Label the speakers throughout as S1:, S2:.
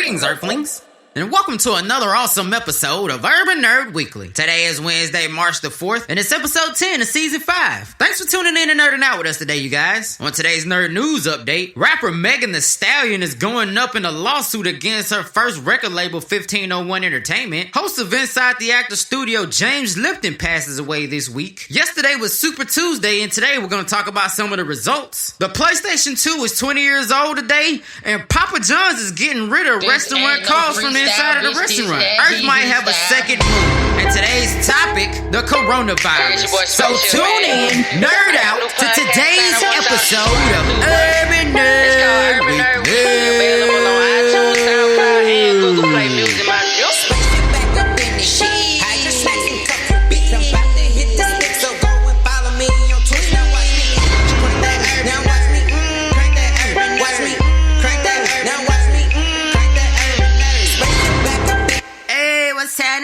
S1: Greetings, Earthlings, and welcome to another awesome episode of Urban Nerd Weekly. Today is Wednesday, March the 4th, and it's episode 10 of season 5. Thanks for tuning in and nerding out with us today, you guys. On today's nerd news update, rapper Megan Thee Stallion is going up in a lawsuit against her first record label, 1501 Entertainment. Host of Inside the Actor Studio, James Lipton, passes away this week. Yesterday was Super Tuesday, and today we're going to talk about some of the results. The PlayStation 2 is 20 years old today, and Papa John's is getting rid of restaurant calls from the inside of the restaurant. Earth might have a second moon. And today's topic, the coronavirus. So tune in, nerd out, to today's episode of Urban Nerd Weekly. Available on iTunes, SoundCloud, and Google Play Music.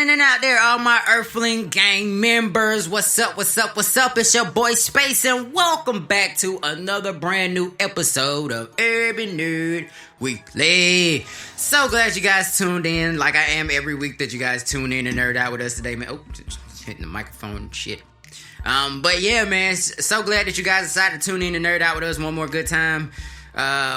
S1: And out there, all my Earthling gang members, what's up, what's up, what's up? It's your boy Spayce, and welcome back to another brand new episode of Urban Nerd Weekly. So glad you guys tuned in, like I am every week that you guys tune in and nerd out with us today, man. Oh, just hitting the microphone, shit. But yeah, man, so glad that you guys decided to tune in and nerd out with us one more good time.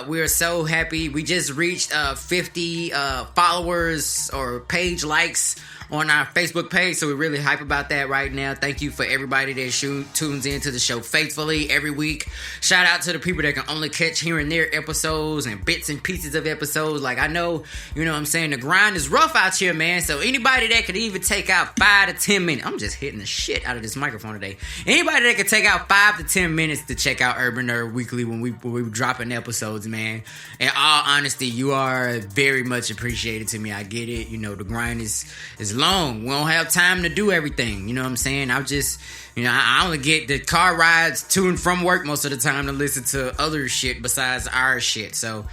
S1: We are so happy. We just reached 50 followers or page likes on our Facebook page, so we're really hype about that right now. Thank you for everybody that tunes into the show faithfully every week. Shout out to the people that can only catch here and there episodes and bits and pieces of episodes. Like, I know, you know what I'm saying, the grind is rough out here, man, so anybody that could even take out 5 to 10 minutes, I'm just hitting the shit out of this microphone today. Anybody that could take out 5 to 10 minutes to check out Urban Nerd Weekly when we dropping episodes, man, in all honesty, you are very much appreciated to me. I get it. You know, the grind is long. We don't have time to do everything. You know what I'm saying? I'm just, you know, I only get the car rides to and from work most of the time to listen to other shit besides our shit. So,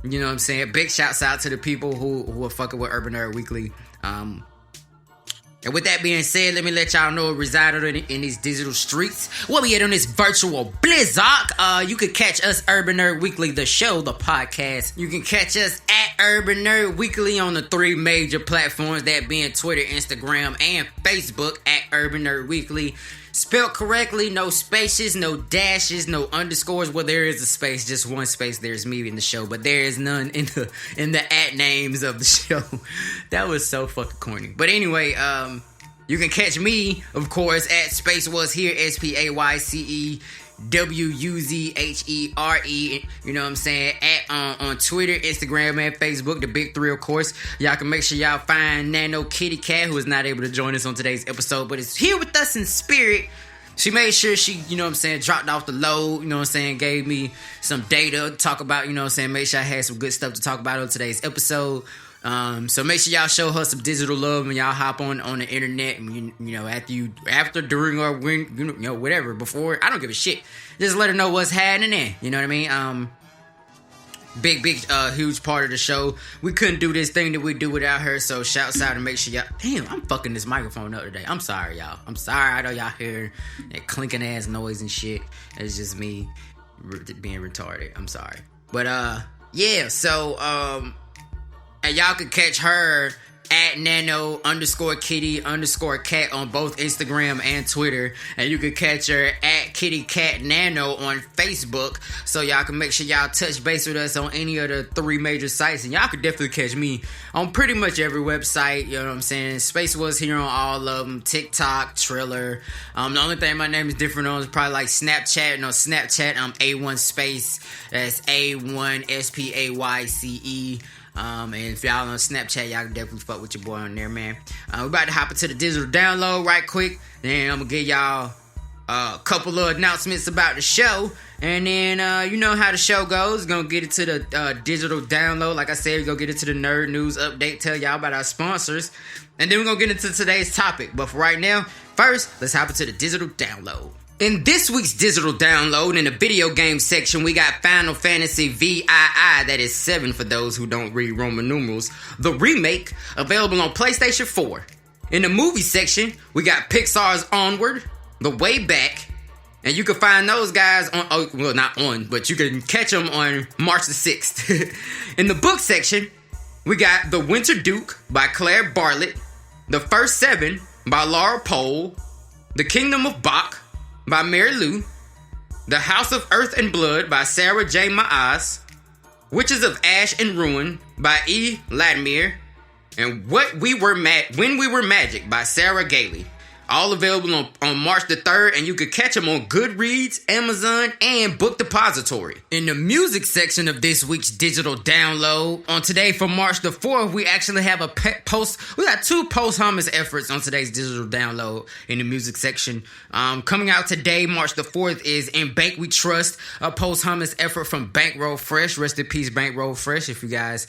S1: you know what I'm saying? Big shouts out to the people who are fucking with Urban Nerd Weekly. And with that being said, let me let y'all know it resided in these digital streets. What we at on this virtual blizzard. You can catch us, Urban Nerd Weekly, the show, the podcast. You can catch us at Urban Nerd Weekly on the 3 major platforms, that being Twitter, Instagram, and Facebook at Urban Nerd Weekly. Spelled correctly, no spaces, no dashes, no underscores. Well, there is a space, just one space. There's me in the show, but there is none in the at names of the show. That was so fucking corny. But anyway, you can catch me, of course, at Spayce Was Here, SPAYCEWUZHERE. You know what I'm saying? On Twitter, Instagram, and Facebook, the big 3, of course. Y'all can make sure y'all find Nano Kitty Cat, who is not able to join us on today's episode, but is here with us in spirit. She made sure she, you know what I'm saying, dropped off the load, you know what I'm saying, gave me some data to talk about, you know what I'm saying, make sure I had some good stuff to talk about on today's episode. So make sure y'all show her some digital love when y'all hop on the internet, and you know, after, during, or when, you know, whatever, before, I don't give a shit. Just let her know what's happening there, you know what I mean? Big, huge part of the show. We couldn't do this thing that we do without her, so shouts out and make sure y'all, damn, I'm fucking this microphone up today. I'm sorry, y'all. I'm sorry, I know y'all hear that clinking ass noise and shit. It's just me being retarded. I'm sorry. But, yeah, so, and y'all can catch her at Nano_Kitty_Cat on both Instagram and Twitter. And you can catch her at Kitty Cat Nano on Facebook. So y'all can make sure y'all touch base with us on any of the 3 major sites. And y'all can definitely catch me on pretty much every website. You know what I'm saying? Spayce Was Here on all of them. TikTok, Triller. The only thing my name is different on is probably like Snapchat. And on Snapchat, I'm A1 Spayce. That's A1 SPAYCE. And if y'all on Snapchat, y'all can definitely fuck with your boy on there, man. We're about to hop into the digital download right quick. Then I'm going to give y'all a couple of announcements about the show. And then, you know how the show goes. Going to get it to the digital download. Like I said, we're going to get it to the nerd news update. Tell y'all about our sponsors. And then we're going to get into today's topic. But for right now, first, let's hop into the digital download. In this week's digital download, in the video game section, we got Final Fantasy VII, that is 7 for those who don't read Roman numerals, the remake, available on PlayStation 4. In the movie section, we got Pixar's Onward, The Way Back, and you can find those guys on, oh, well, not on, but you can catch them on March the 6th. In the book section, We got The Winter Duke by Claire Bartlett, The First Seven by Laura Pohl, The Kingdom of Bach by Mary Lou, The House of Earth and Blood by Sarah J. Maas, Witches of Ash and Ruin by E. Latimer, and When We Were Magic by Sarah Gailey. All available on March the 3rd, and you can catch them on Goodreads, Amazon, and Book Depository. In the music section of this week's digital download, on today for March the 4th, we actually have we got two posthumous efforts on today's digital download in the music section. Coming out today, March the 4th, is In Bank We Trust, a posthumous effort from Bankroll Fresh. Rest in peace, Bankroll Fresh. If you guys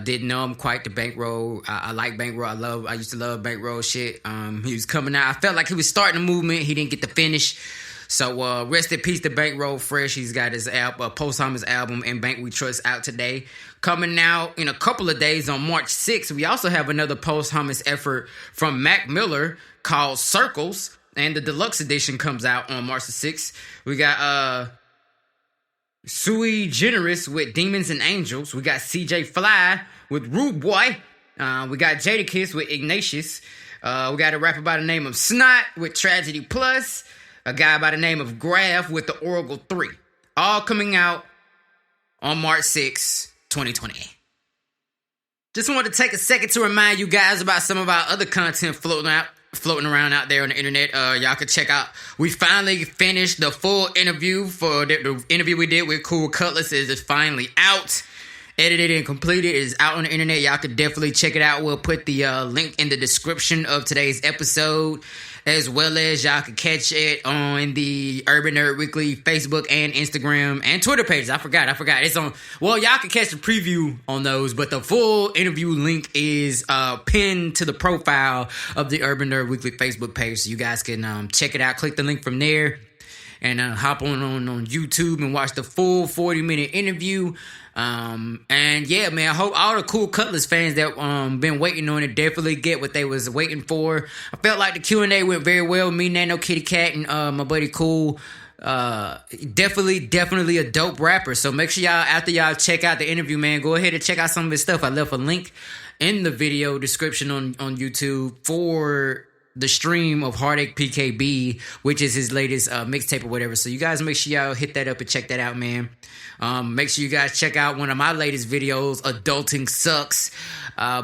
S1: didn't know, I'm quite the Bankroll. I like Bankroll. I used to love Bankroll shit. He was coming out. I felt like he was starting a movement. He didn't get to finish. So rest in peace to Bankroll Fresh. He's got his posthumous album In Bank We Trust out today. Coming out in a couple of days on March 6th, we also have another posthumous effort from Mac Miller called Circles. And the deluxe edition comes out on March the 6th. We got Sui Generous with Demons and Angels. We got CJ Fly with Rude Boy. We got Jadakiss with Ignatius. We got a rapper by the name of Snot with Tragedy Plus. A guy by the name of Graph with the Oracle 3. All coming out on March 6, 2020. Just wanted to take a second to remind you guys about some of our other content floating around out there on the internet. Y'all can check out. We finally finished the full interview for the interview we did with Cool Cutlass. Is finally out. Edited and completed. It is out on the internet. Y'all can definitely check it out. We'll put the link in the description of today's episode, as well as y'all can catch it on the Urban Nerd Weekly Facebook and Instagram and Twitter pages. I forgot. It's on. Well, y'all can catch the preview on those, but the full interview link is pinned to the profile of the Urban Nerd Weekly Facebook page, so you guys can check it out. Click the link from there and hop on YouTube and watch the full 40-minute interview. And yeah, man, I hope all the Cool Cutlass fans that been waiting on it definitely get what they was waiting for. I felt like the Q&A went very well. Me, Nano, Kitty Cat, and my buddy Cool. Definitely a dope rapper. So make sure y'all, after y'all check out the interview, man, go ahead and check out some of his stuff. I left a link in the video description on YouTube for the stream of Heartache PKB, which is his latest mixtape or whatever. So you guys make sure y'all hit that up and check that out, man. Make sure you guys check out one of my latest videos, Adulting Sucks.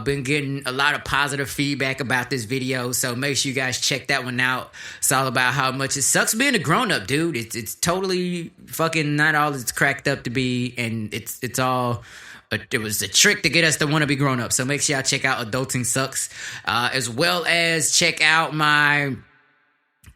S1: Been getting a lot of positive feedback about this video, so make sure you guys check that one out. It's all about how much it sucks being a grown-up, dude. It's totally fucking not all it's cracked up to be, and it's all... It was a trick to get us to want to be grown up. So make sure y'all check out Adulting Sucks, as well as check out my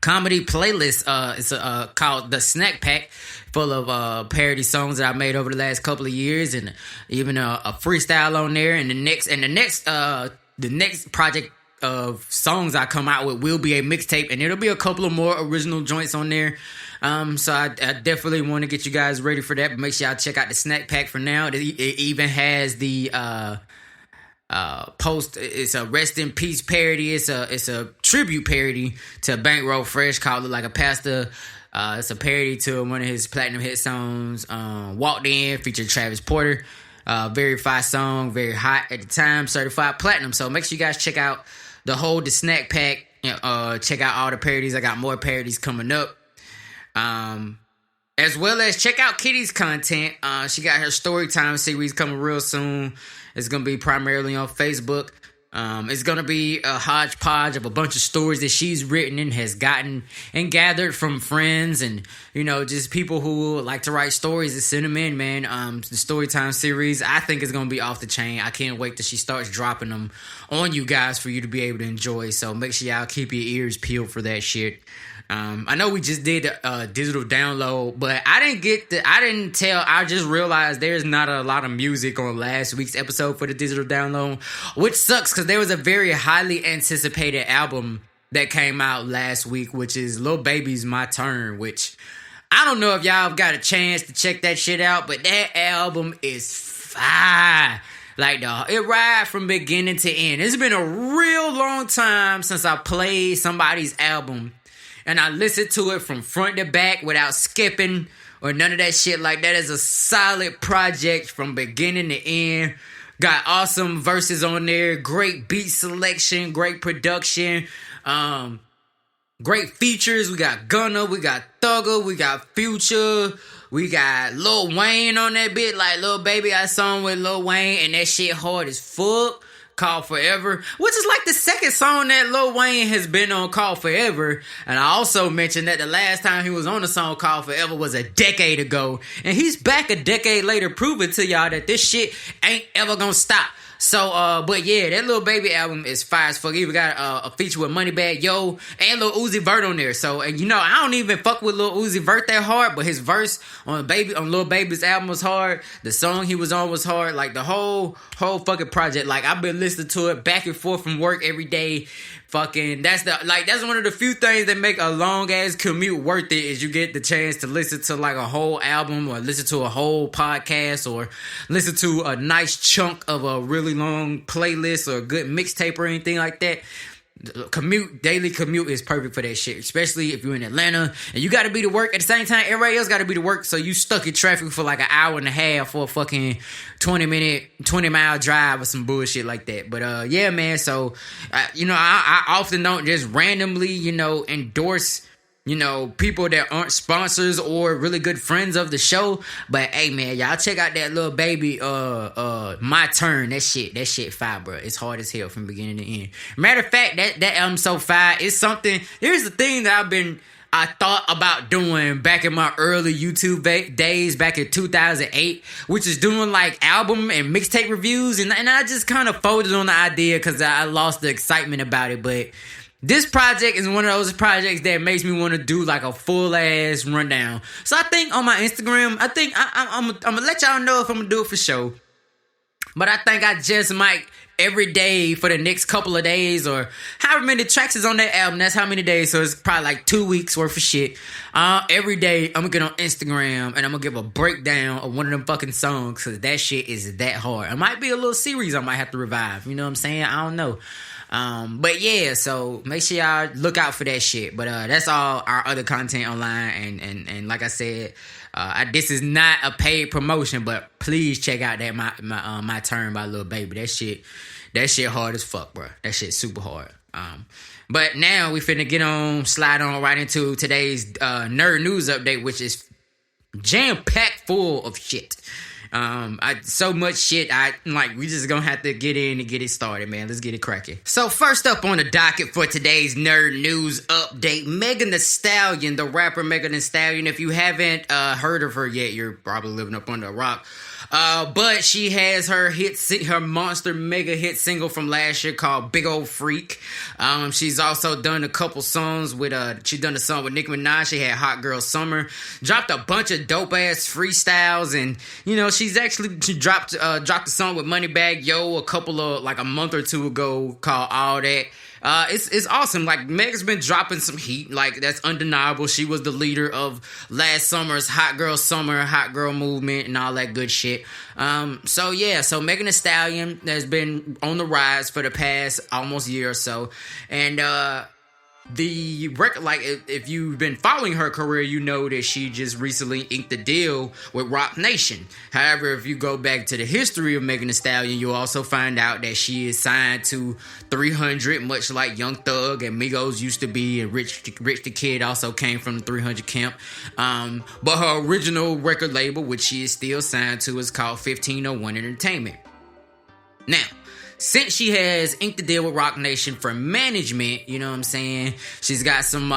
S1: comedy playlist. It's called The Snack Pack, full of parody songs that I made over the last couple of years, and even a freestyle on there. And the next project of songs I come out with will be a mixtape, and it'll be a couple of more original joints on there. So I definitely want to get you guys ready for that, but make sure y'all check out the Snack Pack for now. It even has the post. It's a rest in peace parody. It's a tribute parody to Bankroll Fresh called Look Like a Pastor. It's a parody to one of his platinum hit songs, Walked In, featuring Travis Porter. Very fire song, very hot at the time, certified platinum. So make sure you guys check out the Snack Pack. Check out all the parodies. I got more parodies coming up. As well as check out Kitty's content. She got her Storytime series coming real soon. It's going to be primarily on Facebook. It's going to be a hodgepodge of a bunch of stories that she's written and has gotten and gathered from friends and, just people who like to write stories and send them in, man. The Storytime series, I think is going to be off the chain. I can't wait till she starts dropping them on you guys for you to be able to enjoy. So make sure y'all keep your ears peeled for that shit. I know we just did a digital download, but I just realized there's not a lot of music on last week's episode for the digital download, which sucks because there was a very highly anticipated album that came out last week, which is Lil Baby's My Turn, which I don't know if y'all got a chance to check that shit out, but that album is fire. Like, it ride from beginning to end. It's been a real long time since I played somebody's album and I listened to it from front to back without skipping or none of that shit. Like, that is a solid project from beginning to end. Got awesome verses on there, great beat selection, great production, great features. We got Gunna, we got Thugger, we got Future, we got Lil Wayne on that bit. Like Lil Baby got a song with Lil Wayne, and that shit hard as fuck. Called Forever, which is like the second song that Lil Wayne has been on Called Forever. And I also mentioned that the last time he was on a song Called Forever was a decade ago. And he's back a decade later proving to y'all that this shit ain't ever gonna stop. So, but yeah, that Lil Baby album is fire as fuck. He even got a feature with Moneybagg Yo and Lil Uzi Vert on there. So, and you know, I don't even fuck with Lil Uzi Vert that hard, but his verse on Lil Baby's album was hard. The song he was on was hard. Like the whole fucking project. Like I've been listening to it back and forth from work every day. Fucking, that's one of the few things that make a long ass commute worth it, is you get the chance to listen to like a whole album, or listen to a whole podcast, or listen to a nice chunk of a really long playlist or a good mixtape or anything like that. Daily commute is perfect for that shit, especially if you're in Atlanta and you gotta be to work at the same time everybody else gotta be to work, so you stuck in traffic for like an hour and a half for a fucking 20-mile drive or some bullshit like that. But yeah, man, so I often don't just randomly endorse people that aren't sponsors or really good friends of the show. But hey, man, y'all check out that Lil Baby, My Turn. That shit fire, bro. It's hard as hell from beginning to end. Matter of fact, that album so fire. It's something. Here's the thing that I thought about doing back in my early YouTube days, back in 2008, which is doing like album and mixtape reviews. And I just kind of folded on the idea because I lost the excitement about it. But this project is one of those projects that makes me want to do like a full ass rundown. So I think on my Instagram, I'm gonna let y'all know if I'm gonna do it for show. But I think I just might every day for the next couple of days, or however many tracks is on that album. That's how many days. So it's probably like 2 weeks worth of shit. Every day I'm gonna get on Instagram and I'm gonna give a breakdown of one of them fucking songs, because that shit is that hard. It might be a little series I might have to revive. You know what I'm saying? I don't know. But yeah, so make sure y'all look out for that shit. But that's all our other content online, and like I said, this is not a paid promotion, but please check out that my Turn by Lil Baby. That shit hard as fuck, bro. That shit super hard. But now we finna slide on right into today's nerd news update, which is jam packed full of shit. So much shit. We just gonna have to get in and get it started, man. Let's get it cracking. So first up on the docket for today's nerd news update, Megan Thee Stallion, the rapper Megan Thee Stallion. If you haven't heard of her yet, you're probably living up under a rock. But she has her monster mega hit single from last year called Big Old Freak. She's also done a couple songs with, she done a song with Nicki Minaj. She had Hot Girl Summer, dropped a bunch of dope ass freestyles. And, she dropped a song with Moneybagg Yo a month or two ago called All That. It's awesome. Like, Meg's been dropping some heat. Like, that's undeniable. She was the leader of last summer's Hot Girl Summer, Hot Girl movement, and all that good shit. So Megan Thee Stallion has been on the rise for the past almost year or so. And, the record, like, if you've been following her career, you know that she just recently inked a deal with Roc Nation. However, if you go back to the history of Megan Thee Stallion, you'll also find out that she is signed to 300, much like Young Thug and Migos used to be, and Rich the Kid also came from the 300 camp. But her original record label, which she is still signed to, is called 1501 Entertainment. Now, since she has inked the deal with Roc Nation for management, you know what I'm saying? She's got some,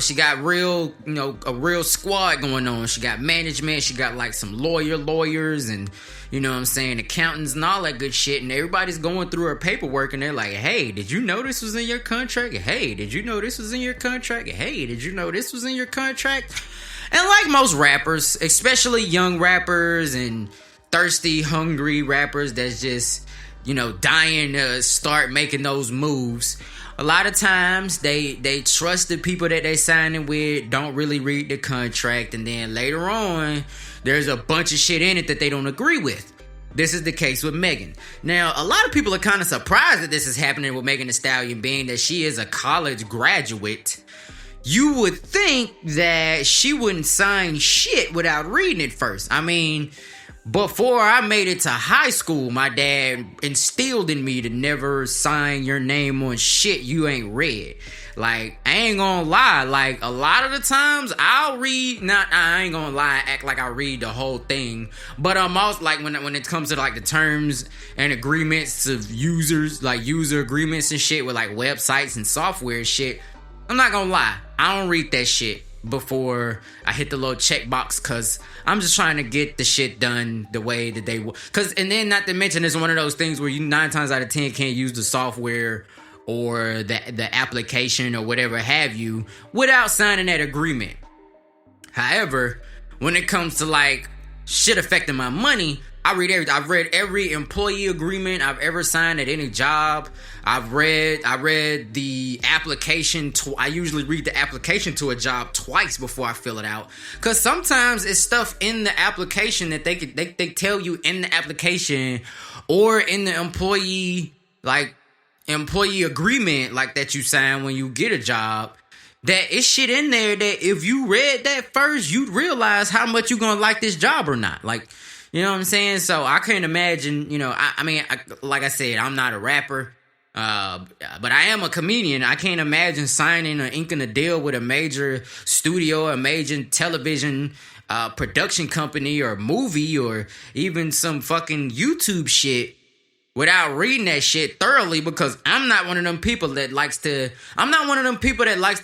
S1: she got a real squad going on. She got management. She got like some lawyers and, you know what I'm saying, accountants and all that good shit. And everybody's going through her paperwork and they're like, hey, did you know this was in your contract? Hey, did you know this was in your contract? Hey, did you know this was in your contract? And like most rappers, especially young rappers and thirsty, hungry rappers that's just, dying to start making those moves, a lot of times they trust the people that they signing with, don't really read the contract, and then later on there's a bunch of shit in it that they don't agree with. This is the case with Megan. Now, a lot of people are kind of surprised that this is happening with Megan Thee Stallion, being that she is a college graduate. You would think that she wouldn't sign shit without reading it first. I mean, before I made it to high school, my dad instilled in me to never sign your name on shit you ain't read. Like, I ain't gonna lie, like, a lot of the times I'll read, I ain't gonna lie, act like I read the whole thing, but I'm also, like, when it comes to, like, the terms and agreements of users, like, user agreements and shit with, like, websites and software and shit, I'm not gonna lie, I don't read that shit before I hit the little checkbox, cause I'm just trying to get the shit done the way that they cause, and then not to mention, it's one of those things where you 9 times out of 10 can't use the software or the application or whatever have you without signing that agreement. However, when it comes to like shit affecting my money, I've read every employee agreement I've ever signed at any job. I read the application. I usually read the application to a job twice before I fill it out, because sometimes it's stuff in the application that they tell you in the application or in the employee agreement, like, that you sign when you get a job, that it's shit in there that if you read that first, you'd realize how much you gonna like this job or not. Like, you know what I'm saying? So I can't imagine, you know, I mean, like I said, I'm not a rapper, but I am a comedian. I can't imagine signing or inking a deal with a major studio, a major television production company or movie or even some fucking YouTube shit without reading that shit thoroughly, because I'm not one of them people that likes to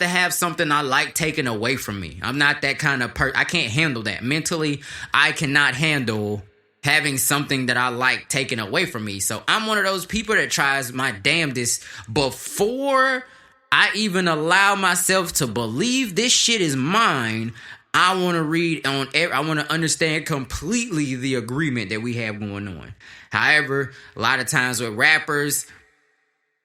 S1: have something I like taken away from me. I'm not that kind of person. I can't handle that. Mentally, I cannot handle having something that I like taken away from me. So I'm one of those people that tries my damnedest before I even allow myself to believe this shit is mine. I want to read on. I want to understand completely the agreement that we have going on. However, a lot of times with rappers,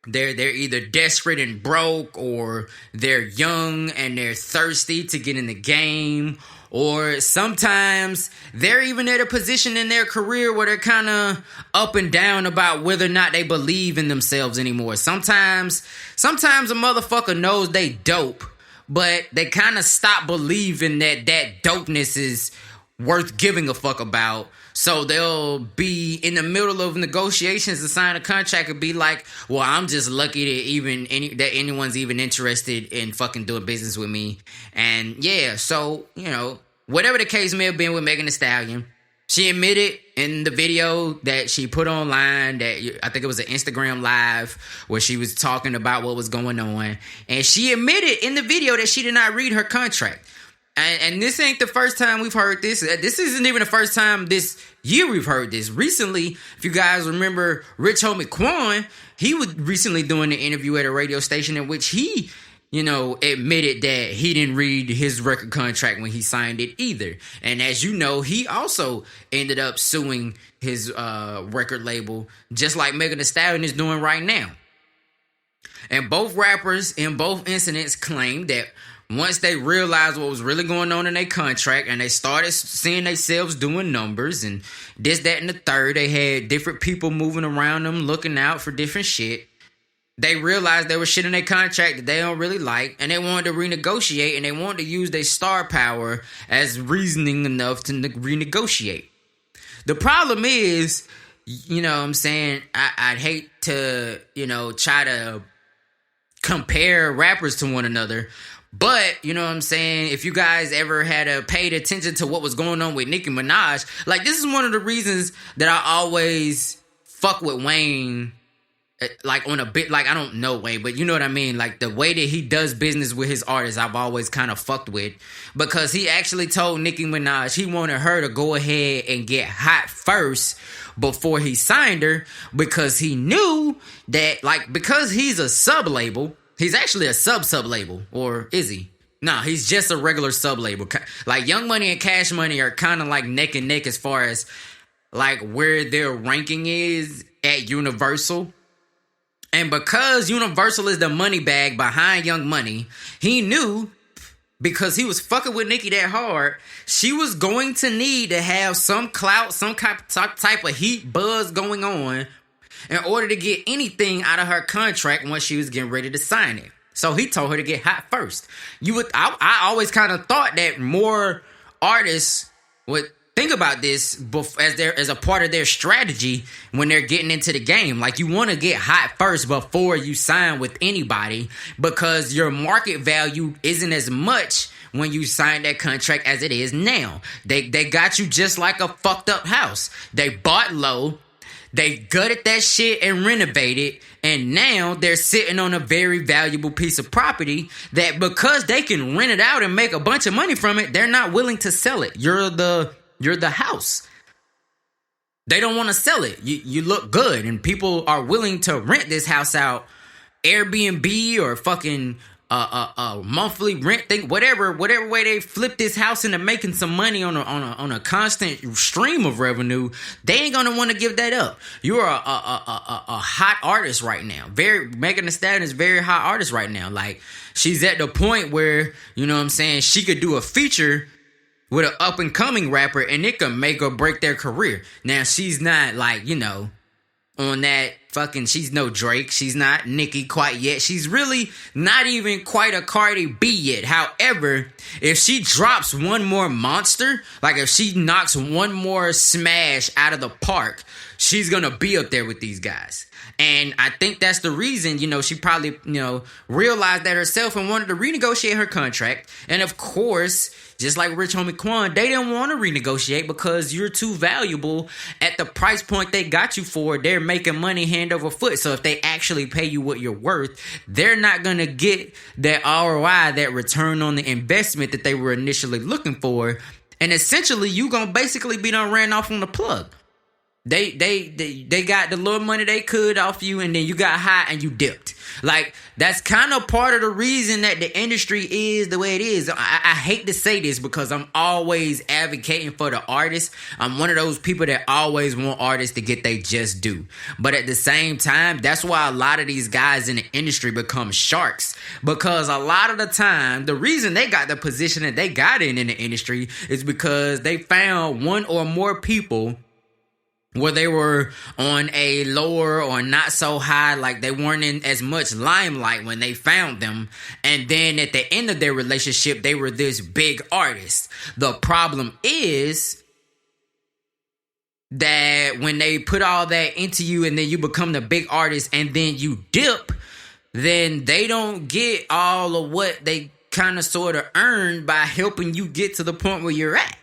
S1: they're either desperate and broke, or they're young and they're thirsty to get in the game, or sometimes they're even at a position in their career where they're kind of up and down about whether or not they believe in themselves anymore. Sometimes a motherfucker knows they dope, but they kind of stop believing that dopeness is worth giving a fuck about. So they'll be in the middle of negotiations to sign a contract and be like, well, I'm just lucky that anyone's even interested in fucking doing business with me. And yeah, so, you know, whatever the case may have been with Megan Thee Stallion, she admitted in the video that she put online, that I think it was an Instagram live where she was talking about what was going on. And she admitted in the video that she did not read her contract. And this ain't the first time we've heard this. This isn't even the first time this year we've heard this. Recently, if you guys remember Rich Homie Quan, he was recently doing an interview at a radio station in which he, you know, admitted that he didn't read his record contract when he signed it either. And as you know, he also ended up suing his record label, just like Megan Thee Stallion is doing right now. And both rappers in both incidents claimed that once they realized what was really going on in their contract and they started seeing themselves doing numbers and this, that, and the third, they had different people moving around them looking out for different shit. They realized there was shit in their contract that they don't really like, and they wanted to renegotiate, and they wanted to use their star power as reasoning enough to renegotiate. The problem is, you know what I'm saying, I'd hate to, you know, try to compare rappers to one another, but, you know what I'm saying, if you guys ever had paid attention to what was going on with Nicki Minaj, like, this is one of the reasons that I always fuck with Wayne, like, on a bit, like, I don't know Wayne, but you know what I mean, like, the way that he does business with his artists, I've always kind of fucked with, because he actually told Nicki Minaj he wanted her to go ahead and get hot first before he signed her, because he knew that, like, because he's a sub-label, he's actually a sub-label, or is he? Nah, he's just a regular sub-label. Like, Young Money and Cash Money are kind of like neck and neck as far as, like, where their ranking is at Universal. And because Universal is the money bag behind Young Money, he knew, because he was fucking with Nicki that hard, she was going to need to have some clout, some type of heat buzz going on in order to get anything out of her contract once she was getting ready to sign it. So he told her to get hot first. I always kind of thought that more artists would think about this as a part of their strategy when they're getting into the game. Like, you want to get hot first before you sign with anybody, because your market value isn't as much when you sign that contract as it is now. They got you just like a fucked up house. They bought low, they gutted that shit and renovated, and now they're sitting on a very valuable piece of property that, because they can rent it out and make a bunch of money from it, they're not willing to sell it. You're the house. They don't want to sell it. You look good, and people are willing to rent this house out, Airbnb or fucking monthly rent thing, whatever way they flip this house into making some money on a constant stream of revenue. They ain't gonna want to give that up. You're a hot artist right now. Megan Thee Stallion is a very hot artist right now. Like, she's at the point where, you know what I'm saying, she could do a feature with an up and coming rapper and it could make or break their career. Now, she's not like, you know, on that fucking, she's no Drake. She's not Nicki quite yet. She's really not even quite a Cardi B yet. However, if she drops one more monster, like if she knocks one more smash out of the park, she's gonna be up there with these guys. And I think that's the reason, you know, she probably, you know, realized that herself and wanted to renegotiate her contract. And of course, just like Rich Homie Quan, they didn't want to renegotiate because you're too valuable at the price point they got you for. They're making money hand over foot. So if they actually pay you what you're worth, they're not going to get that ROI, that return on the investment that they were initially looking for. And essentially, you going to basically be done ran off on the plug. They got the little money they could off you, and then you got high and you dipped. Like, that's kind of part of the reason that the industry is the way it is. I hate to say this because I'm always advocating for the artists. I'm one of those people that always want artists to get they just due. But at the same time, that's why a lot of these guys in the industry become sharks. Because a lot of the time, the reason they got the position that they got in the industry is because they found one or more people where they were on a lower or not so high, like they weren't in as much limelight when they found them. And then at the end of their relationship, they were this big artist. The problem is that when they put all that into you and then you become the big artist and then you dip, then they don't get all of what they kind of sort of earned by helping you get to the point where you're at.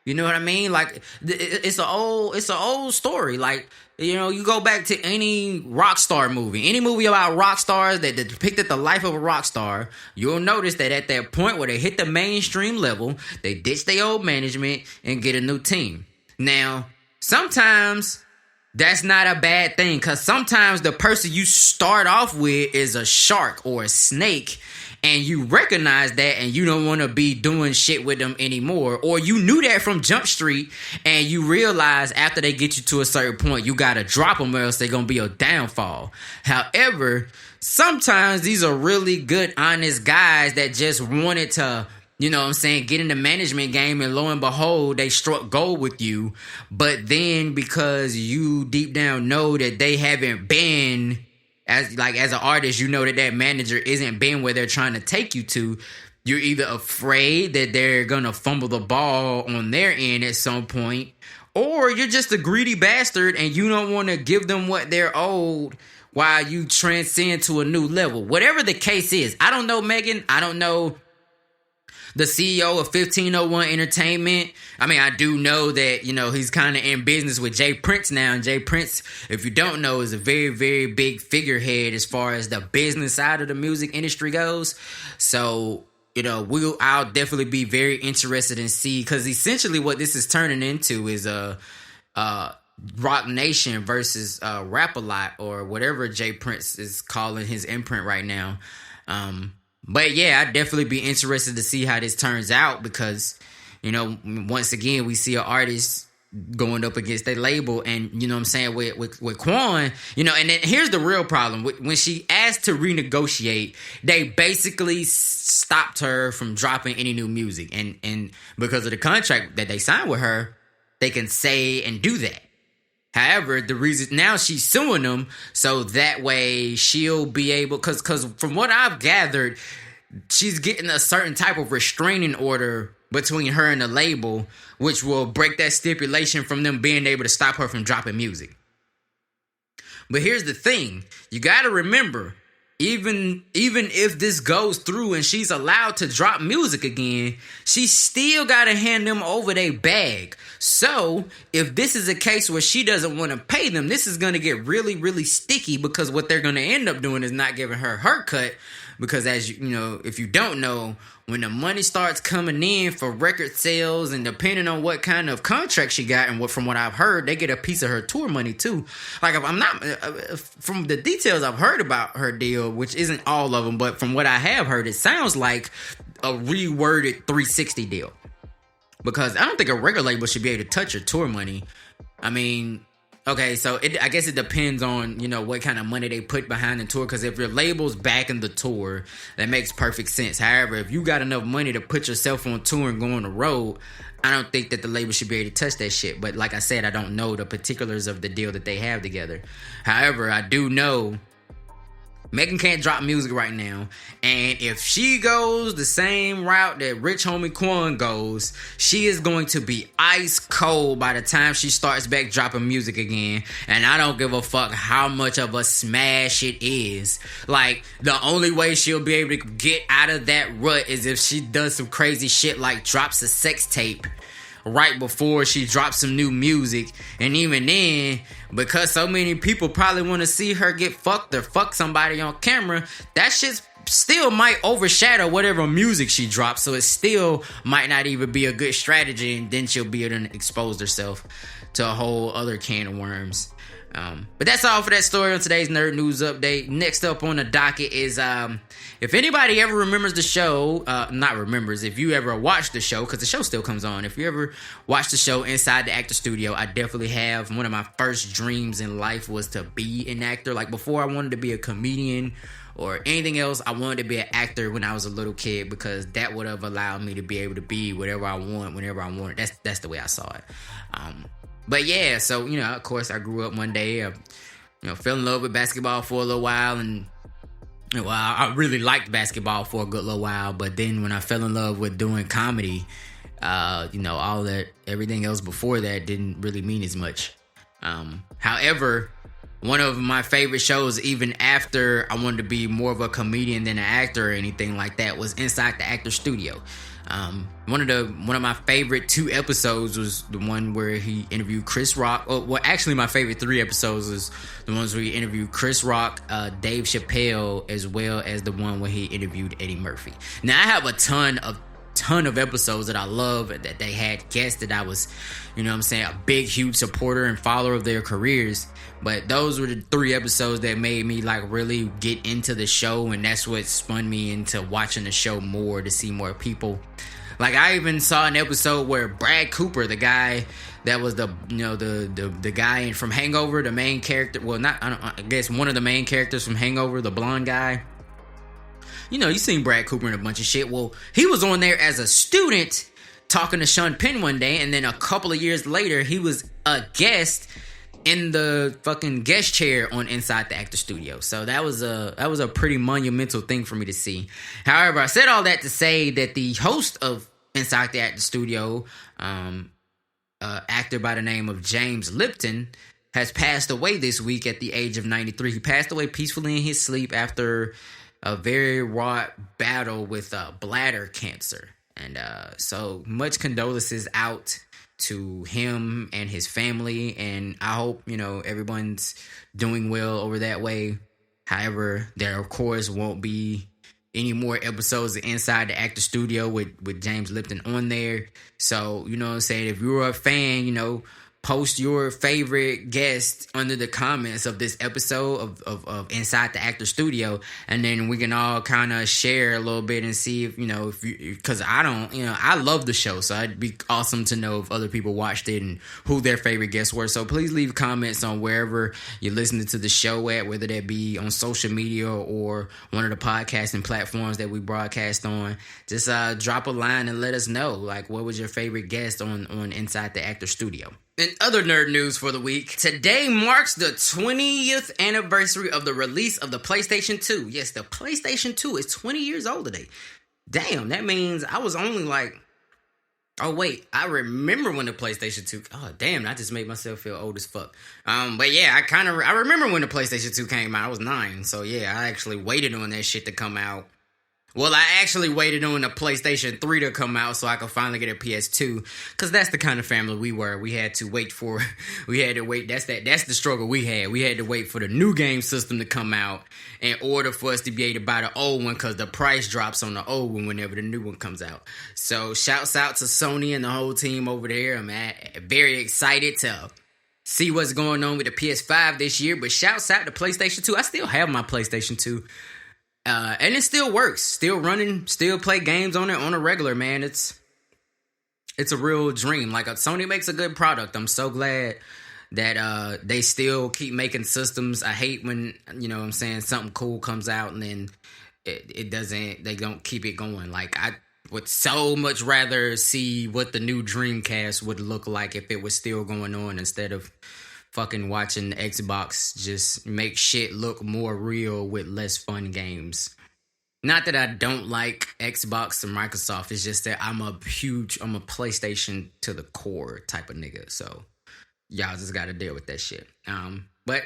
S1: You know what I mean? Like, it's an old story. Like, you know, you go back to any rock star movie, any movie about rock stars that depicted the life of a rock star, you'll notice that at that point where they hit the mainstream level, they ditch their old management and get a new team. Now, sometimes that's not a bad thing, because sometimes the person you start off with is a shark or a snake, and you recognize that and you don't want to be doing shit with them anymore. Or you knew that from Jump Street and you realize after they get you to a certain point, you got to drop them or else they're going to be a downfall. However, sometimes these are really good, honest guys that just wanted to, you know what I'm saying, get in the management game, and lo and behold, they struck gold with you. But then because you deep down know that they haven't been, as an artist, you know that manager isn't been where they're trying to take you to. You're either afraid that they're going to fumble the ball on their end at some point, or you're just a greedy bastard and you don't want to give them what they're owed while you transcend to a new level. Whatever the case is, I don't know Megan. I don't know the CEO of 1501 Entertainment. I mean, I do know that, you know, he's kind of in business with Jay Prince now. And Jay Prince, if you don't know, is a very, very big figurehead as far as the business side of the music industry goes. So, you know, I'll definitely be very interested in see, because essentially what this is turning into is Rock Nation versus Rap-A-Lot, or whatever Jay Prince is calling his imprint right now. But yeah, I'd definitely be interested to see how this turns out, because, you know, once again, we see an artist going up against their label, and, you know what I'm saying, with Quan, you know, and then here's the real problem. When she asked to renegotiate, they basically stopped her from dropping any new music. And because of the contract that they signed with her, they can say and do that. However, the reason now she's suing them, so that way she'll be able, because from what I've gathered, she's getting a certain type of restraining order between her and the label, which will break that stipulation from them being able to stop her from dropping music. But here's the thing. You got to remember, even if this goes through and she's allowed to drop music again, she still got to hand them over their bag. So if this is a case where she doesn't want to pay them, this is going to get really, really sticky, because what they're going to end up doing is not giving her cut. Because as you know, if you don't know, when the money starts coming in for record sales, and depending on what kind of contract she got, and from what I've heard, they get a piece of her tour money too. Like, if I'm not, from the details I've heard about her deal, which isn't all of them, but from what I have heard, it sounds like a reworded 360 deal. Because I don't think a record label should be able to touch your tour money. I mean, okay, so I guess it depends on, what kind of money they put behind the tour. Because if your label's backing the tour, that makes perfect sense. However, if you got enough money to put yourself on tour and go on the road, I don't think that the label should be able to touch that shit. But like I said, I don't know the particulars of the deal that they have together. However, I do know Megan can't drop music right now, and if she goes the same route that Rich Homie Quan goes, she is going to be ice cold by the time she starts back dropping music again. And I don't give a fuck how much of a smash it is. Like, the only way she'll be able to get out of that rut is if she does some crazy shit like drops a sex tape right before she drops some new music. And even then, because so many people probably want to see her get fucked or fuck somebody on camera, that shit still might overshadow whatever music she drops. So it still might not even be a good strategy, and then she'll be able to expose herself to a whole other can of worms. But that's all for that story on today's Nerd News Update. Next up on the docket is, if anybody ever remembers the show, if you ever watched the show, because the show still comes on. If you ever watched the show Inside the Actor Studio, I definitely have. One of my first dreams in life was to be an actor. Like, before I wanted to be a comedian or anything else, I wanted to be an actor when I was a little kid, because that would have allowed me to be able to be whatever I want, whenever I want. That's the way I saw it. But yeah, so, of course, I grew up one day, fell in love with basketball for a little while, and, I really liked basketball for a good little while, but then when I fell in love with doing comedy, all that, everything else before that didn't really mean as much. However, one of my favorite shows, even after I wanted to be more of a comedian than an actor or anything like that, was Inside the Actor Studio. One of my favorite 2 episodes was the one where he interviewed Chris Rock. Well, actually, my favorite 3 episodes is the ones where he interviewed Chris Rock, Dave Chappelle, as well as the one where he interviewed Eddie Murphy. Now, I have a ton of episodes that I love, that they had guests that I was, a big, huge supporter and follower of their careers. But those were the 3 episodes that made me really get into the show, and that's what spun me into watching the show more, to see more people. Like, I even saw an episode where Brad Cooper, the guy that was the guy from Hangover, the main character, I guess one of the main characters from Hangover, the blonde guy. You've seen Brad Cooper in a bunch of shit. Well, he was on there as a student talking to Sean Penn one day, and then a couple of years later, he was a guest in the fucking guest chair on Inside the Actor Studio. So that was a pretty monumental thing for me to see. However, I said all that to say that the host of Inside the Actor Studio, actor by the name of James Lipton, has passed away this week at the age of 93. He passed away peacefully in his sleep after a very raw battle with bladder cancer. And so much condolences out to him and his family, and I hope, everyone's doing well over that way. However, there of course won't be any more episodes of Inside the Actor Studio with James Lipton on there. So, what I'm saying, if you're a fan, post your favorite guest under the comments of this episode of Inside the Actor Studio, and then we can all kind of share a little bit and see if because I love the show, so it'd be awesome to know if other people watched it and who their favorite guests were. So please leave comments on wherever you're listening to the show at, whether that be on social media or one of the podcasting platforms that we broadcast on. Just drop a line and let us know, what was your favorite guest on Inside the Actor Studio. In other nerd news for the week, today marks the 20th anniversary of the release of the PlayStation 2. Yes, the PlayStation 2 is 20 years old today. Damn, that means I was only Oh wait, I remember when the PlayStation 2. Oh damn, I just made myself feel old as fuck. But yeah, I remember when the PlayStation 2 came out. I was 9, so yeah, I actually waited on that shit to come out. Well, I actually waited on the PlayStation 3 to come out so I could finally get a PS2, because that's the kind of family we were. We had to wait. That's the struggle we had. We had to wait for the new game system to come out in order for us to be able to buy the old one, because the price drops on the old one whenever the new one comes out. So shouts out to Sony and the whole team over there. I'm very excited to see what's going on with the PS5 this year, but shouts out to PlayStation 2. I still have my PlayStation 2. And it still works, still running, still play games on it on a regular, man. It's a real dream. Like, Sony makes a good product. I'm so glad that they still keep making systems. I hate when, you know what I'm saying, something cool comes out and then they don't keep it going. Like, I would so much rather see what the new Dreamcast would look like if it was still going on, instead of fucking watching the Xbox just make shit look more real with less fun games. Not that I don't like Xbox or Microsoft, it's just that I'm a PlayStation to the core type of nigga. So y'all just gotta deal with that shit. But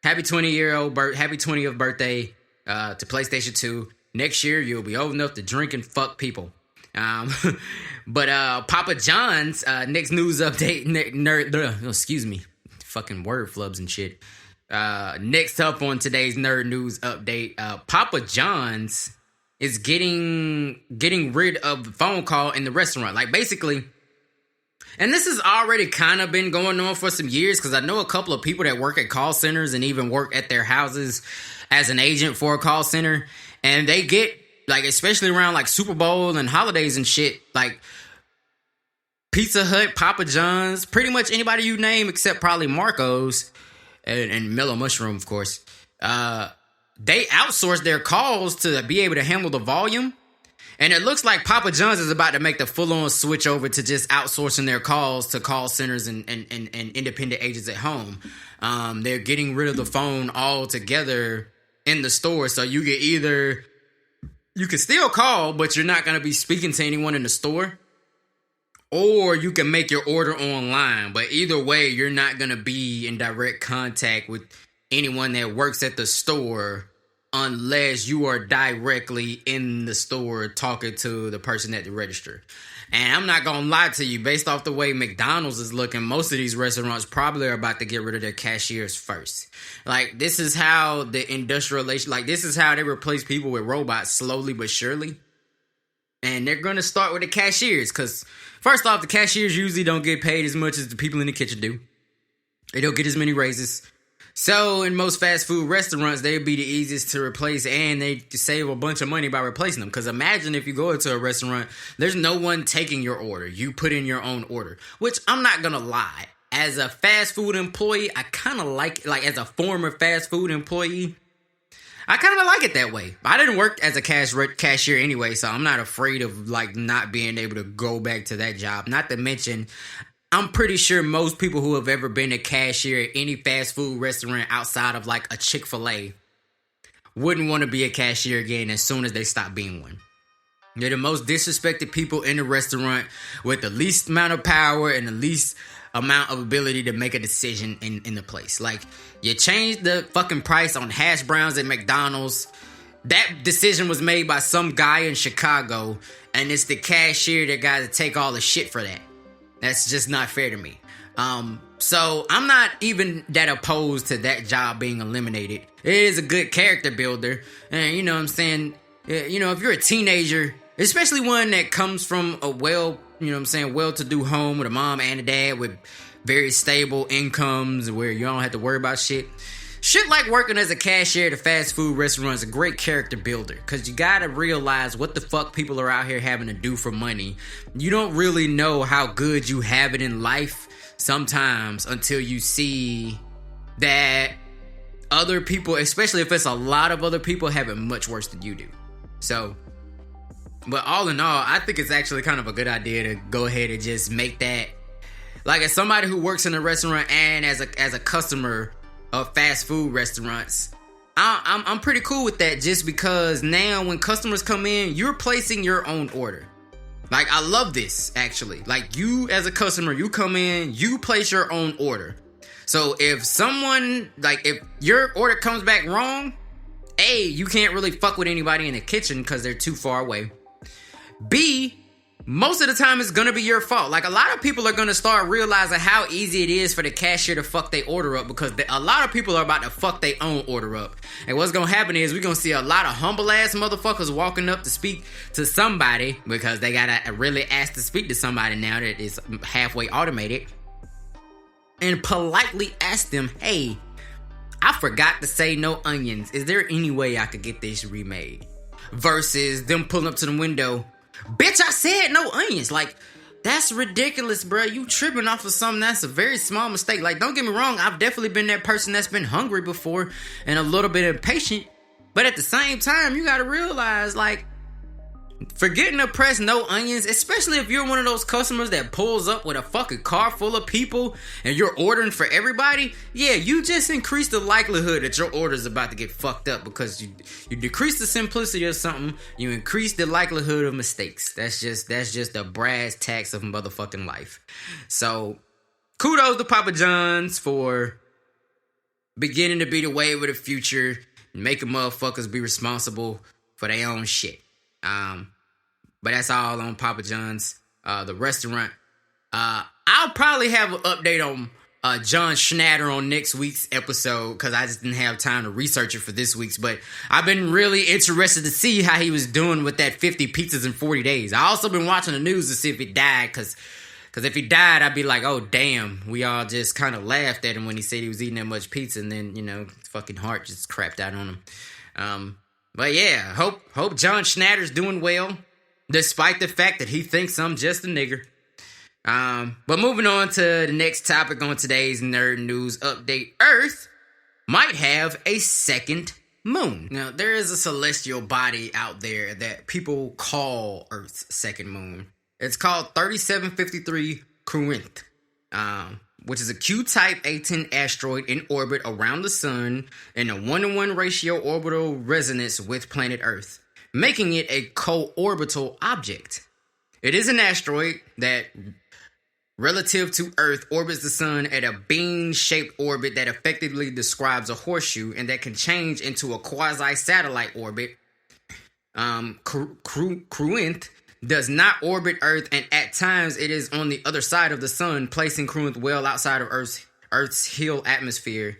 S1: happy 20th birthday to PlayStation 2. Next year you'll be old enough to drink and fuck people. But Papa John's next news update, excuse me. Fucking word flubs and shit. Next up on today's nerd news update, Papa John's is getting rid of the phone call in the restaurant. Like, basically, and this has already kind of been going on for some years, because I know a couple of people that work at call centers and even work at their houses as an agent for a call center, and they get, like, especially around like Super Bowl and holidays and shit, like Pizza Hut, Papa John's, pretty much anybody you name except probably Marco's and Mellow Mushroom, of course. They outsource their calls to be able to handle the volume. And it looks like Papa John's is about to make the full-on switch over to just outsourcing their calls to call centers and independent agents at home. They're getting rid of the phone altogether in the store. So you can still call, but you're not going to be speaking to anyone in the store. Or you can make your order online. But either way, you're not going to be in direct contact with anyone that works at the store unless you are directly in the store talking to the person at the register. And I'm not going to lie to you, based off the way McDonald's is looking, most of these restaurants probably are about to get rid of their cashiers first. Like, this is how the this is how they replace people with robots slowly but surely. And they're going to start with the cashiers, because first off, the cashiers usually don't get paid as much as the people in the kitchen do. They don't get as many raises. So in most fast food restaurants, they'd be the easiest to replace, and they save a bunch of money by replacing them. Because imagine if you go into a restaurant, there's no one taking your order. You put in your own order, which I'm not going to lie. As a fast food employee, I kind of like as a former fast food employee, I kind of like it that way. I didn't work as a cashier anyway, so I'm not afraid of like not being able to go back to that job. Not to mention, I'm pretty sure most people who have ever been a cashier at any fast food restaurant outside of like a Chick-fil-A wouldn't want to be a cashier again as soon as they stop being one. They're the most disrespected people in the restaurant with the least amount of power and the least amount of ability to make a decision in the place. Like, you changed the fucking price on hash browns at McDonald's. That decision was made by some guy in Chicago, and it's the cashier that got to take all the shit for that. That's just not fair to me. So I'm not even that opposed to that job being eliminated. It is a good character builder. And you know what I'm saying? You know, if you're a teenager, especially one that comes from a well-to-do home with a mom and a dad with very stable incomes where you don't have to worry about shit. Shit like working as a cashier at a fast food restaurant is a great character builder, because you gotta realize what the fuck people are out here having to do for money. You don't really know how good you have it in life sometimes until you see that other people, especially if it's a lot of other people, have it much worse than you do. So, but all in all, I think it's actually kind of a good idea to go ahead and just make that, like, as somebody who works in a restaurant and as a customer of fast food restaurants, I'm pretty cool with that, just because now when customers come in, you're placing your own order. Like, I love this, actually. Like, you as a customer, you come in, you place your own order. So if if your order comes back wrong, A, you can't really fuck with anybody in the kitchen because they're too far away. B, most of the time it's gonna be your fault. Like, a lot of people are gonna start realizing how easy it is for the cashier to fuck their order up, because a lot of people are about to fuck their own order up. And what's gonna happen is we're gonna see a lot of humble ass motherfuckers walking up to speak to somebody, because they gotta really ask to speak to somebody now that it's halfway automated, and politely ask them, hey, I forgot to say no onions. Is there any way I could get this remade? Versus them pulling up to the window, bitch, I said no onions. Like, that's ridiculous, bro. You tripping off of something that's a very small mistake. Like, don't get me wrong, I've definitely been that person that's been hungry before and a little bit impatient. But at the same time, you gotta realize, like, forgetting to press no onions, especially if you're one of those customers that pulls up with a fucking car full of people and you're ordering for everybody, yeah, you just increase the likelihood that your order is about to get fucked up, because you decrease the simplicity of something, you increase the likelihood of mistakes. That's just the brass tacks of motherfucking life. So, kudos to Papa John's for beginning to be the wave of the future, making motherfuckers be responsible for their own shit. But that's all on Papa John's, the restaurant. I'll probably have an update on John Schnatter on next week's episode, because I just didn't have time to research it for this week's. But I've been really interested to see how he was doing with that 50 pizzas in 40 days. I also been watching the news to see if he died, because if he died, I'd be like, oh, damn. We all just kind of laughed at him when he said he was eating that much pizza, and then, his fucking heart just crapped out on him. But yeah, hope John Schnatter's doing well, despite the fact that he thinks I'm just a nigger. But moving on to the next topic on today's Nerd News Update. Earth might have a second moon. Now, there is a celestial body out there that people call Earth's second moon. It's called 3753 CoroNERD, which is a Q-type A10 asteroid in orbit around the sun in a 1-to-1 ratio orbital resonance with planet Earth, making it a co-orbital object. It is an asteroid that, relative to Earth, orbits the sun at a bean-shaped orbit that effectively describes a horseshoe, and that can change into a quasi-satellite orbit. CoroNERD does not orbit Earth, and at times it is on the other side of the sun, placing CoroNERD well outside of Earth's Hill atmosphere.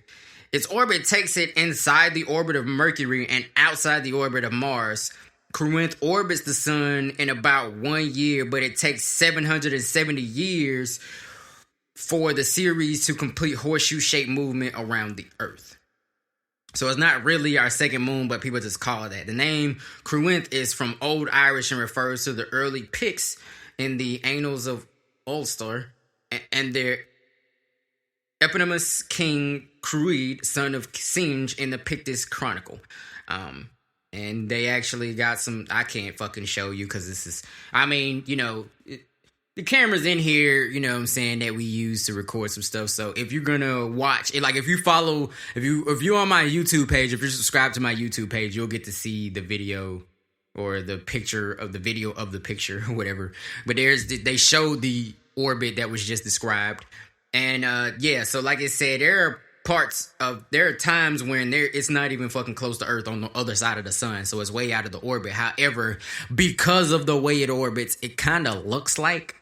S1: Its orbit takes it inside the orbit of Mercury and outside the orbit of Mars. CoroNERD orbits the sun in about 1 year, but it takes 770 years for the series to complete horseshoe-shaped movement around the Earth. So it's not really our second moon, but people just call it that. The name CoroNERD is from Old Irish and refers to the early Picts in the Annals of Ulster and their eponymous king Cruid, son of Singe, in the Pictish Chronicle. And they actually got some, I can't fucking show you because this is, the camera's in here, you know what I'm saying, that we use to record some stuff. So if you're gonna watch it, like if you're on my YouTube page, if you're subscribed to my YouTube page, you'll get to see the video or the picture of the video of the picture or whatever. But they showed the orbit that was just described. And so like I said, there are times when it's not even fucking close to Earth on the other side of the sun, so it's way out of the orbit. However, because of the way it orbits, it kind of looks like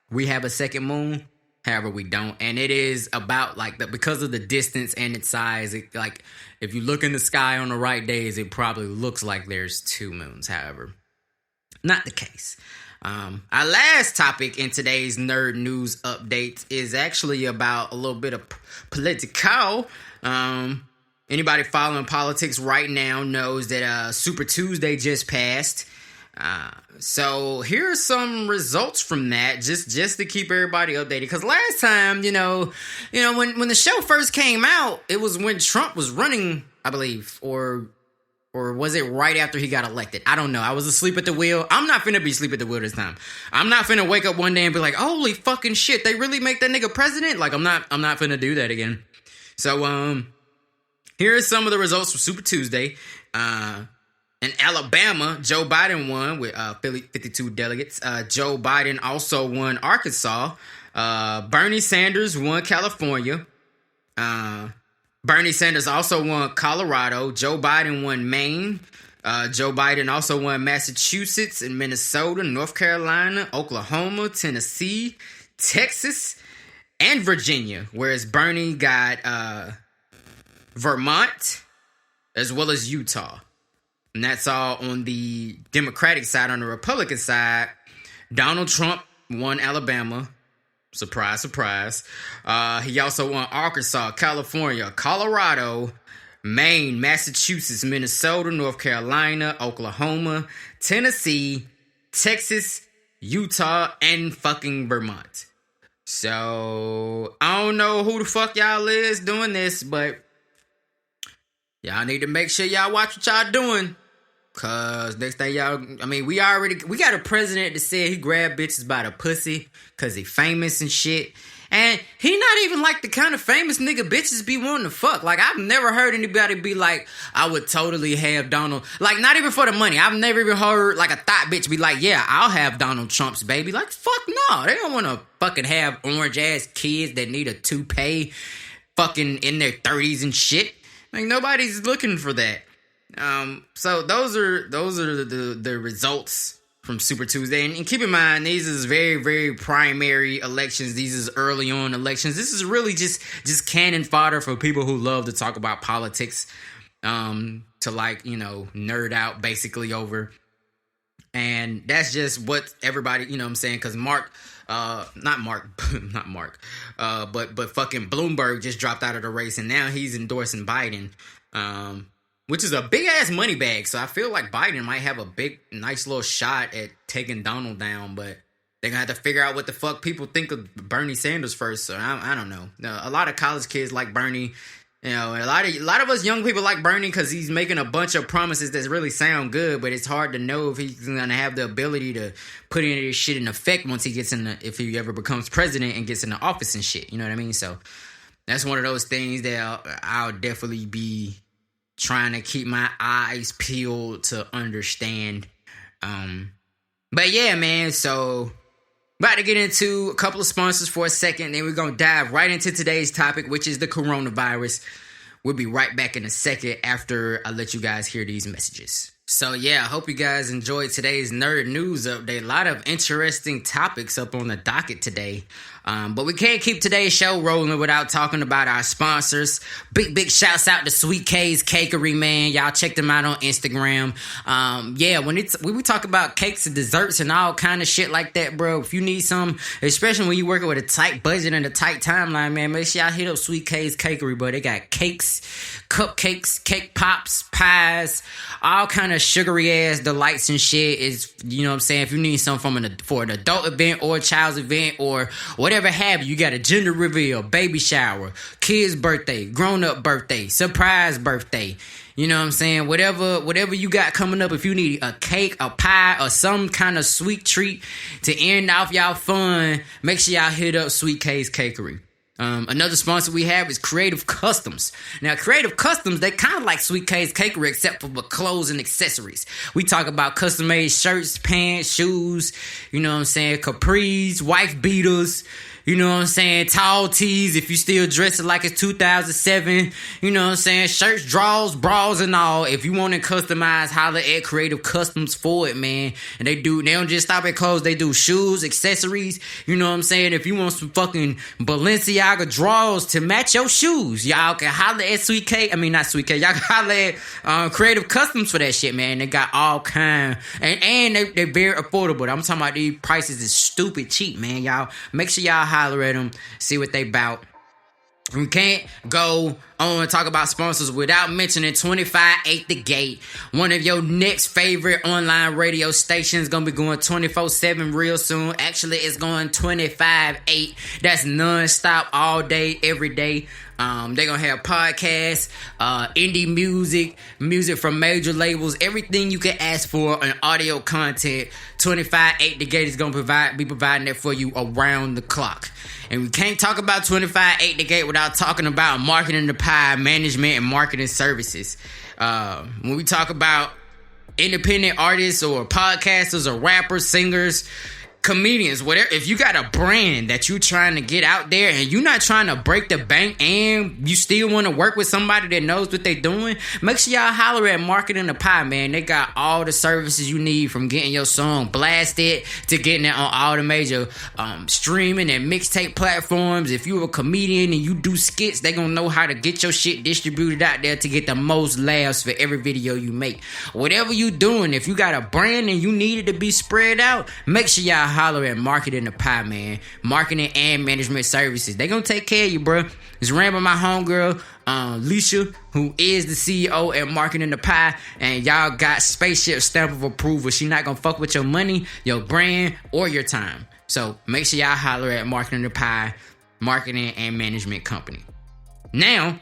S1: we have a second moon. However, we don't, and it is about because of the distance and its size. If you look in the sky on the right days, it probably looks like there's two moons. However, not the case. Our last topic in today's Nerd News Update is actually about a little bit of political. Anybody following politics right now knows that Super Tuesday just passed. So here are some results from that, just to keep everybody updated. Because last time, when the show first came out, it was when Trump was running, I believe, or was it right after he got elected? I don't know. I was asleep at the wheel. I'm not finna be asleep at the wheel this time. I'm not finna wake up one day and be like, holy fucking shit, they really make that nigga president? I'm not finna do that again. So, here are some of the results for Super Tuesday. In Alabama, Joe Biden won with 52 delegates. Joe Biden also won Arkansas. Bernie Sanders won California. Bernie Sanders also won Colorado. Joe Biden won Maine. Joe Biden also won Massachusetts and Minnesota, North Carolina, Oklahoma, Tennessee, Texas, and Virginia. Whereas Bernie got Vermont as well as Utah. And that's all on the Democratic side. On the Republican side, Donald Trump won Alabama. Surprise, surprise. He also won Arkansas, California, Colorado, Maine, Massachusetts, Minnesota, North Carolina, Oklahoma, Tennessee, Texas, Utah, and fucking Vermont. So, I don't know who the fuck y'all is doing this, but y'all need to make sure y'all watch what y'all doing. Cause next thing y'all, we got a president that said he grabbed bitches by the pussy cause he famous and shit. And he not even like the kind of famous nigga bitches be wanting to fuck. Like, I've never heard anybody be like, I would totally have Donald, like, not even for the money. I've never even heard like a thought bitch be like, yeah, I'll have Donald Trump's baby. Like, fuck no. They don't want to fucking have orange ass kids that need a toupee fucking in their 30s and shit. Like, nobody's looking for that. So those are the results from Super Tuesday. And keep in mind, these is very, very primary elections. These is early on elections. This is really just cannon fodder for people who love to talk about politics, to like, nerd out basically over. And that's just what everybody, you know what I'm saying? Cause but fucking Bloomberg just dropped out of the race and now he's endorsing Biden. Which is a big-ass money bag, so I feel like Biden might have a big, nice little shot at taking Donald down, but they're going to have to figure out what the fuck people think of Bernie Sanders first, so I don't know. A lot of college kids like Bernie, a lot of us young people like Bernie because he's making a bunch of promises that really sound good, but it's hard to know if he's going to have the ability to put any of this shit in effect once he gets if he ever becomes president and gets into office and shit, you know what I mean? So that's one of those things that I'll definitely be trying to keep my eyes peeled to understand. But yeah, man, so about to get into a couple of sponsors for a second, then we're going to dive right into today's topic, which is the coronavirus. We'll be right back in a second after I let you guys hear these messages. So yeah, I hope you guys enjoyed today's Nerd News Update. A lot of interesting topics up on the docket today. But we can't keep today's show rolling without talking about our sponsors. Big shouts out to Sweet K's Cakery, man. Y'all check them out on Instagram. When we talk about cakes and desserts and all kind of shit like that, bro, if you need some, especially when you're working with a tight budget and a tight timeline, man, make sure y'all hit up Sweet K's Cakery, bro. They got cakes, cupcakes, cake pops, pies, all kind of sugary ass delights and shit. Is, you know what I'm saying, if you need something for an adult event or a child's event or whatever have you got a gender reveal, baby shower, kid's birthday, grown-up birthday, surprise birthday, you know what I'm saying, whatever you got coming up, if you need a cake, a pie, or some kind of sweet treat to end off y'all fun, make sure y'all hit up Sweet K's Cakery. Another sponsor we have is Creative Customs. Now, Creative Customs, they kind of like Sweet K's Cakery, except for clothes and accessories. We talk about custom-made shirts, pants, shoes, you know what I'm saying, capris, wife beaters, you know what I'm saying, tall tees if you still dressing like it's 2007, you know what I'm saying, shirts, drawers, bras, and all. If you want to customize, holler at Creative Customs for it, man. And they don't just stop at clothes, they do shoes, accessories, you know what I'm saying. If you want some fucking Balenciaga drawers to match your shoes, y'all can holler at y'all can holler at Creative Customs for that shit, man. They got all kind, and they're very affordable. I'm talking about these prices is stupid cheap, man. Y'all make sure y'all holler at them, see what they bout. We can't go on and talk about sponsors without mentioning 25-8 The Gate, one of your next favorite online radio stations. Gonna be going 24/7 real soon. Actually, it's going 25-8. That's non-stop all day, every day. They're gonna have podcasts, indie music from major labels, everything you can ask for on audio content. 25-8 The Gate is gonna be providing that for you around the clock. And we can't talk about 25-8 The Gate without talking about marketing the pie, management, and marketing services. When we talk about independent artists or podcasters or rappers, singers, comedians, whatever. If you got a brand that you trying to get out there and you're not trying to break the bank and you still want to work with somebody that knows what they doing, make sure y'all holler at Marketing the Pie, man. They got all the services you need, from getting your song blasted to getting it on all the major streaming and mixtape platforms. If you're a comedian and you do skits, they gonna know how to get your shit distributed out there to get the most laughs for every video you make. Whatever you doing, if you got a brand and you need it to be spread out, make sure y'all holler at Marketing the Pie, man. Marketing and management services. They gonna take care of you, bro. It's ran by my homegirl, Leisha, who is the CEO at Marketing the Pie, and y'all got spaceship stamp of approval. She not gonna fuck with your money, your brand, or your time. So make sure y'all holler at Marketing the Pie, marketing and management company. Now,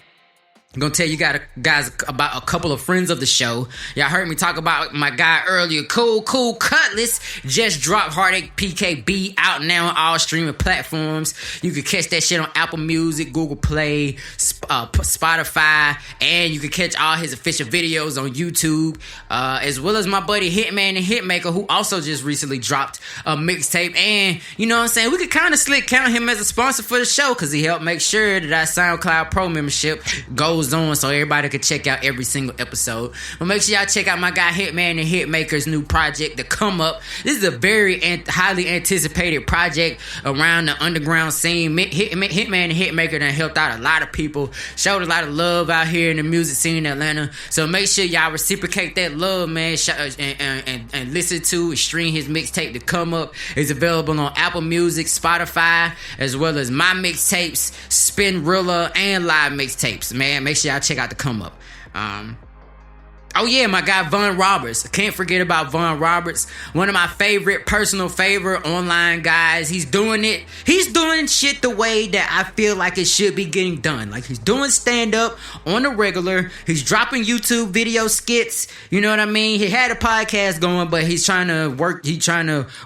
S1: I'm going to tell you guys about a couple of friends of the show. Y'all heard me talk about my guy earlier, Cool Cutlass. Just dropped Heartache PKB, out now on all streaming platforms. You can catch that shit on Apple Music, Google Play, Spotify, and you can catch all his official videos on YouTube, as well as my buddy Hitman and Hitmaker, who also just recently dropped a mixtape. And, you know what I'm saying, we could kind of slick count him as a sponsor for the show because he helped make sure that our SoundCloud Pro membership goes on so everybody can check out every single episode. But make sure y'all check out my guy Hitman and Hitmaker's new project, The Come Up. This is a very highly anticipated project around the underground scene. Hitman and Hitmaker done helped out a lot of people, showed a lot of love out here in the music scene in Atlanta. So make sure y'all reciprocate that love, man, and listen to and stream his mixtape, The Come Up. It's available on Apple Music, Spotify, as well as my mixtapes, Spinrilla, and live mixtapes, man. Make sure y'all check out The Come Up. Oh yeah, my guy Von Roberts. I can't forget about Von Roberts. One of my personal favorite online guys. He's doing it. He's doing shit the way that I feel like it should be getting done. Like, he's doing stand-up on the regular. He's dropping YouTube video skits. You know what I mean? He had a podcast going, but he's trying to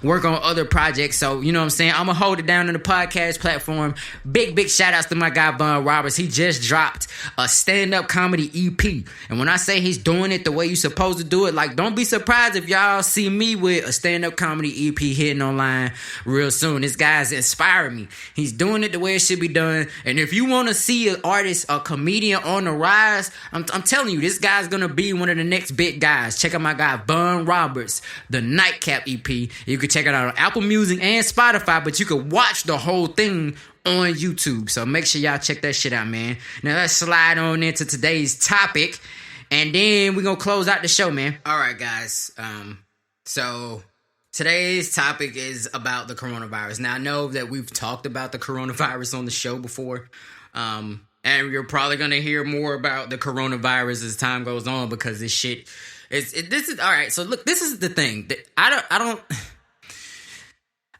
S1: work on other projects. So, you know what I'm saying? I'm going to hold it down on the podcast platform. Big shout outs to my guy Von Roberts. He just dropped a stand-up comedy EP. And when I say he's doing it the way you supposed to do it, like, don't be surprised if y'all see me with a stand-up comedy EP hitting online real soon. This guy's inspiring me. He's doing it the way it should be done. And if you want to see an artist, a comedian on the rise, I'm telling you, this guy's gonna be one of the next big guys. Check out my guy Von Roberts, the Nightcap EP. You can check it out on Apple Music and Spotify, but you can watch the whole thing on YouTube. So make sure y'all check that shit out, man. Now let's slide on into today's topic, and then we're going to close out the show, man. All right, guys. So today's topic is about the coronavirus. Now, I know that we've talked about the coronavirus on the show before. And you're probably going to hear more about the coronavirus as time goes on, because this shit this is all right. So look, this is the thing that I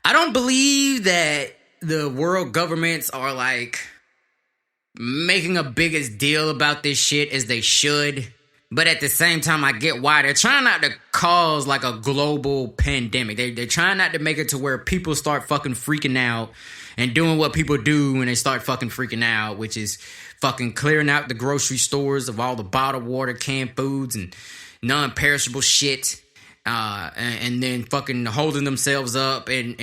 S1: don't believe that the world governments are like making a biggest deal about this shit as they should. But at the same time, I get why. They're trying not to cause like a global pandemic. They're trying not to make it to where people start fucking freaking out and doing what people do when they start fucking freaking out, which is fucking clearing out the grocery stores of all the bottled water, canned foods, and non-perishable shit. And then fucking holding themselves up and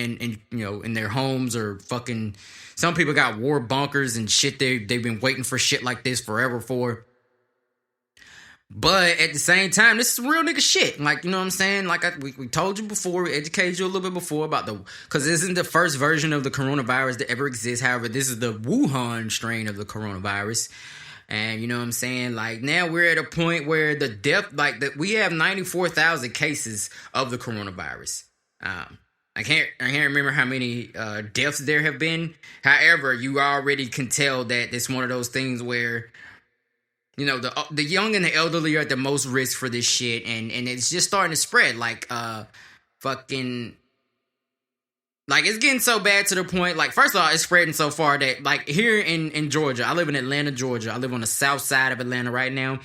S1: you know, in their homes, or fucking, some people got war bunkers and shit they've been waiting for shit like this forever for. But at the same time, this is real nigga shit. Like, you know what I'm saying? Like, we told you before, we educated you a little bit before about because this isn't the first version of the coronavirus that ever exists. However, this is the Wuhan strain of the coronavirus. And you know what I'm saying? Like, now we're at a point where the death, we have 94,000 cases of the coronavirus. I can't remember how many deaths there have been. However, you already can tell that it's one of those things where, you know, the young and the elderly are at the most risk for this shit, and it's just starting to spread. Like, fucking, like, it's getting so bad to the point, like, first of all, it's spreading so far that, like, here in Georgia, I live in Atlanta, Georgia. I live on the south side of Atlanta right now,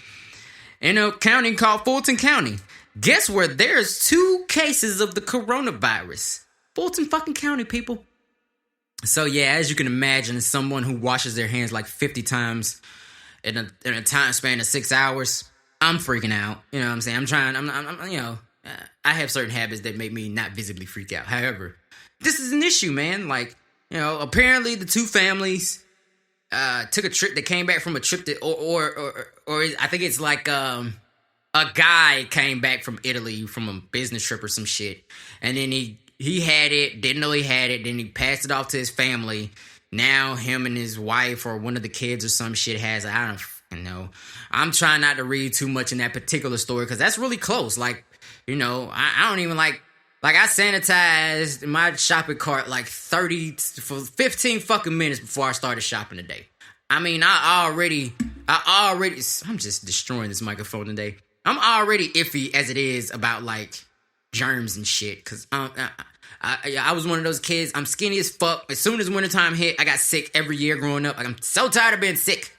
S1: in a county called Fulton County. Guess where there's 2 cases of the coronavirus? Fulton fucking County, people. So, yeah, as you can imagine, as someone who washes their hands like 50 times in a time span of 6 hours, I'm freaking out. You know what I'm saying? I have certain habits that make me not visibly freak out. However, this is an issue, man. Like, apparently the two families took a trip. They came back from a trip that, or I think it's like a guy came back from Italy from a business trip or some shit, and then he had it, didn't know he had it, then he passed it off to his family. Now him and his wife or one of the kids or some shit has, I don't fucking know. I'm trying not to read too much in that particular story because that's really close. Like, I don't even like I sanitized my shopping cart like 15 fucking minutes before I started shopping today. I mean, I'm just destroying this microphone today. I'm already iffy as it is about like germs and shit because I was one of those kids. I'm skinny as fuck. As soon as wintertime hit, I got sick every year growing up. Like, I'm so tired of being sick.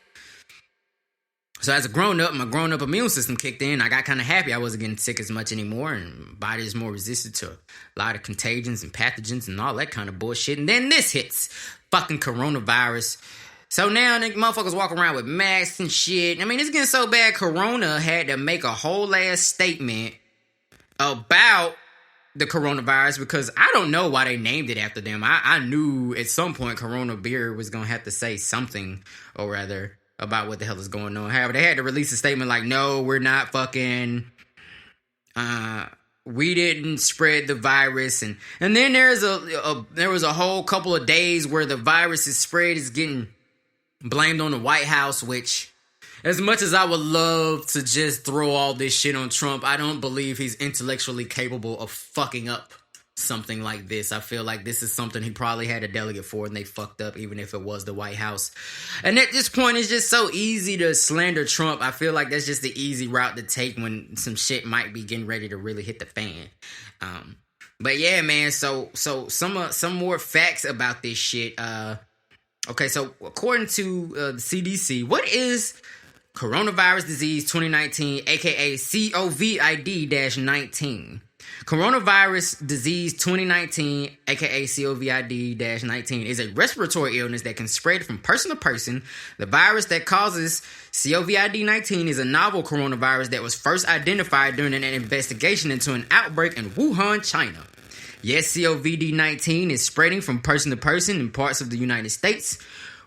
S1: So as a grown-up, my grown-up immune system kicked in. I got kind of happy I wasn't getting sick as much anymore, and my body is more resistant to a lot of contagions and pathogens and all that kind of bullshit. And then this hits. Fucking coronavirus. So now motherfuckers walk around with masks and shit. I mean, it's getting so bad, Corona had to make a whole ass statement about the coronavirus because I don't know why they named it after them. I knew at some point Corona beer was going to have to say something, or rather, about what the hell is going on. However, they had to release a statement like, no, we're not fucking, we didn't spread the virus. And then there was a whole couple of days where the virus is spread is getting blamed on the White House, which, as much as I would love to just throw all this shit on Trump, I don't believe he's intellectually capable of fucking up something like this. I feel like this is something he probably had a delegate for and they fucked up, even if it was the White House. And at this point, it's just so easy to slander Trump. I feel like that's just the easy route to take when some shit might be getting ready to really hit the fan. But yeah, man, so some more facts about this shit. Okay, so according to the CDC, what is coronavirus disease 2019, aka COVID-19? Coronavirus disease 2019, aka COVID-19, is a respiratory illness that can spread from person to person. The virus that causes COVID-19 is a novel coronavirus that was first identified during an investigation into an outbreak in Wuhan, China. Yes, COVID-19 is spreading from person to person in parts of the United States.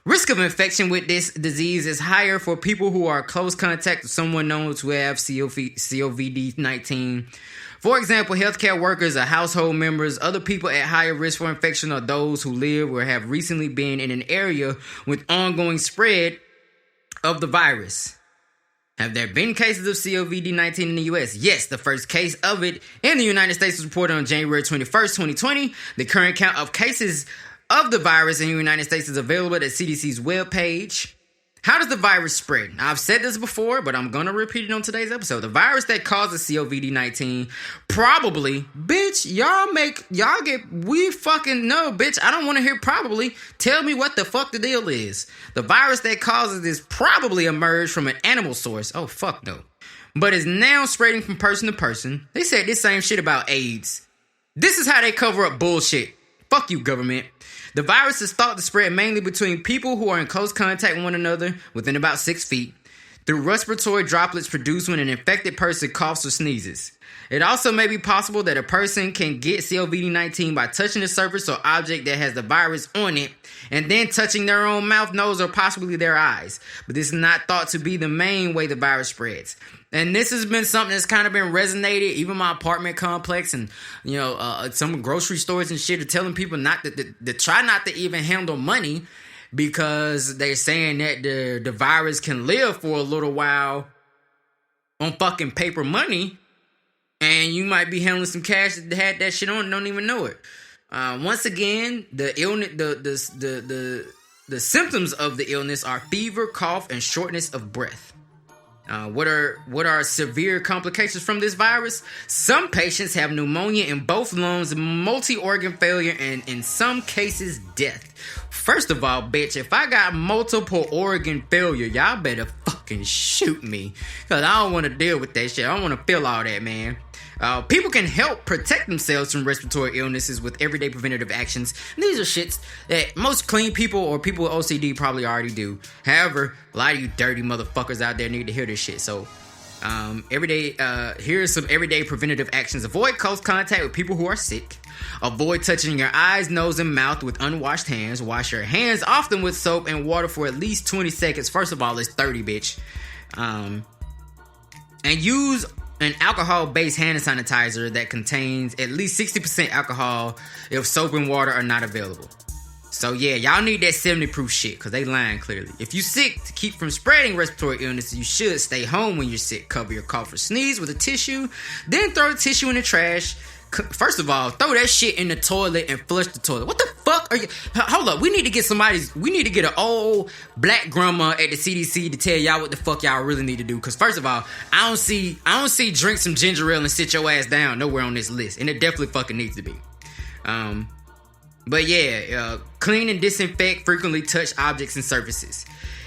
S1: Risk of infection with this disease is higher for people who are close contact with someone known to have COVID-19. For example, healthcare workers or household members. Other people at higher risk for infection are those who live or have recently been in an area with ongoing spread of the virus. Have there been cases of COVID-19 in the U.S.? Yes, the first case of it in the United States was reported on January 21st, 2020. The current count of cases of the virus in the United States is available at CDC's webpage. How does the virus spread? Now, I've said this before, but I'm going to repeat it on today's episode. The virus that causes COVID-19 probably, bitch, we fucking know, bitch. I don't want to hear probably. Tell me what the fuck the deal is. The virus that causes this probably emerged from an animal source. Oh, fuck no. But is now spreading from person to person. They said this same shit about AIDS. This is how they cover up bullshit. Fuck you, government. The virus is thought to spread mainly between people who are in close contact with one another within about 6 feet through respiratory droplets produced when an infected person coughs or sneezes. It also may be possible that a person can get COVID-19 by touching a surface or object that has the virus on it and then touching their own mouth, nose, or possibly their eyes. But this is not thought to be the main way the virus spreads. And this has been something that's kind of been resonated. Even my apartment complex and, some grocery stores and shit are telling people not to try not to even handle money because they're saying that the virus can live for a little while on fucking paper money. And you might be handling some cash that had that shit on and don't even know it. Once again, the illness, the symptoms of the illness are fever, cough, and shortness of breath. What are severe complications from this virus? Some patients have pneumonia in both lungs, multi-organ failure, and in some cases, death. First of all, bitch, if I got multiple organ failure, y'all better fucking shoot me. Because I don't want to deal with that shit. I don't want to feel all that, man. People can help protect themselves from respiratory illnesses with everyday preventative actions. And these are shits that most clean people or people with OCD probably already do. However, a lot of you dirty motherfuckers out there need to hear this shit. So Here's some everyday preventative actions. Avoid close contact with people who are sick. Avoid touching your eyes, nose, and mouth with unwashed hands. Wash your hands often with soap and water for at least 20 seconds. First of all, it's 30, bitch. And use an alcohol-based hand sanitizer that contains at least 60% alcohol if soap and water are not available. So yeah, y'all need that 70 proof shit, because they lying clearly. If you sick, to keep from spreading respiratory illness, you should stay home when you're sick. Cover your cough or sneeze with a tissue, then throw the tissue in the trash. First of all, throw that shit in the toilet and flush the toilet. What the fuck are you? Hold up, we need to get an old black grandma at the CDC to tell y'all what the fuck y'all really need to do. Because first of all, I don't see drink some ginger ale and sit your ass down nowhere on this list, and it definitely fucking needs to be. But yeah, clean and disinfect frequently touched objects and surfaces.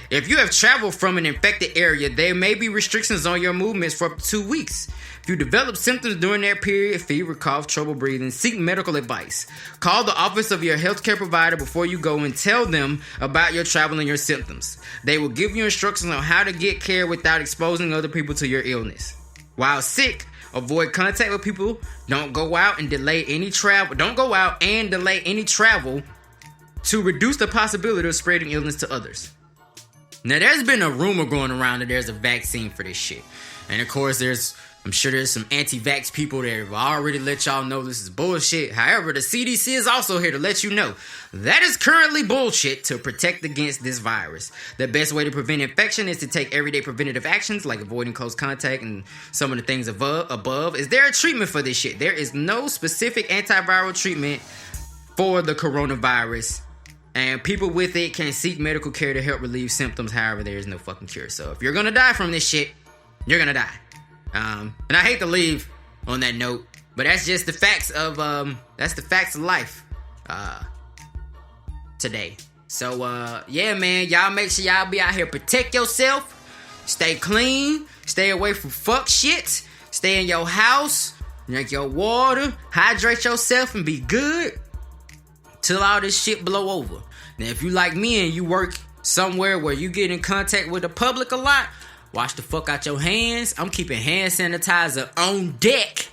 S1: If you have traveled from an infected area, there may be restrictions on your movements for up to 2 weeks. If you develop symptoms during that period, fever, cough, trouble breathing, seek medical advice. Call the office of your healthcare provider before you go and tell them about your travel and your symptoms. They will give you instructions on how to get care without exposing other people to your illness. While sick, avoid contact with people. Don't go out and delay any travel. To reduce the possibility of spreading illness to others. Now, there's been a rumor going around that there's a vaccine for this shit. And of course, I'm sure there's some anti-vax people that have already let y'all know this is bullshit. However, the CDC is also here to let you know that is currently bullshit to protect against this virus. The best way to prevent infection is to take everyday preventative actions like avoiding close contact and some of the things above. Is there a treatment for this shit? There is no specific antiviral treatment for the coronavirus. And people with it can seek medical care to help relieve symptoms. However, there is no fucking cure. So if you're gonna die from this shit, you're gonna die. And I hate to leave on that note, but that's just the facts of life today. So yeah, man, y'all make sure y'all be out here, protect yourself, stay clean, stay away from fuck shit, stay in your house, drink your water, hydrate yourself, and be good till all this shit blow over. Now, if you like me and you work somewhere where you get in contact with the public a lot, wash the fuck out your hands. I'm keeping hand sanitizer on deck.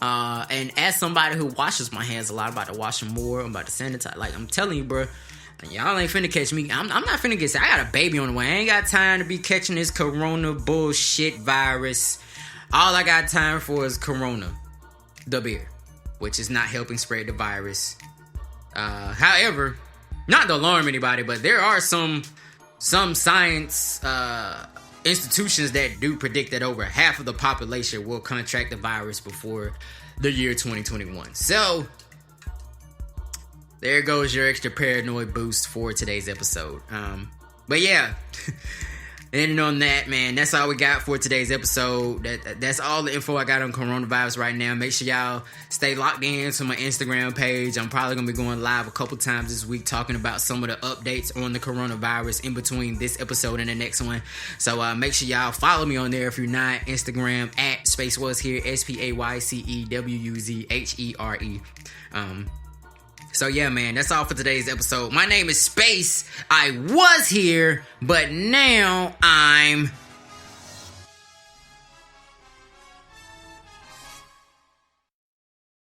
S1: And as somebody who washes my hands a lot, I'm about to wash them more. I'm about to sanitize. Like, I'm telling you, bro, y'all ain't finna catch me. I'm not finna get sick. I got a baby on the way. I ain't got time to be catching this corona bullshit virus. All I got time for is Corona, the beer, which is not helping spread the virus. However, not to alarm anybody, but there are some science institutions that do predict that over half of the population will contract the virus before the year 2021. So there goes your extra paranoid boost for today's episode. But yeah, ending on that, man, that's all we got for today's episode. That's all the info I got on coronavirus right now. Make sure y'all stay locked in to my Instagram page. I'm probably going to be going live a couple times this week talking about some of the updates on the coronavirus in between this episode and the next one. So make sure y'all follow me on there if you're not. Instagram at Spayce Was Here, SPAYCEWUZHERE. So yeah, man, that's all for today's episode. My name is Spayce. I was here, but now I'm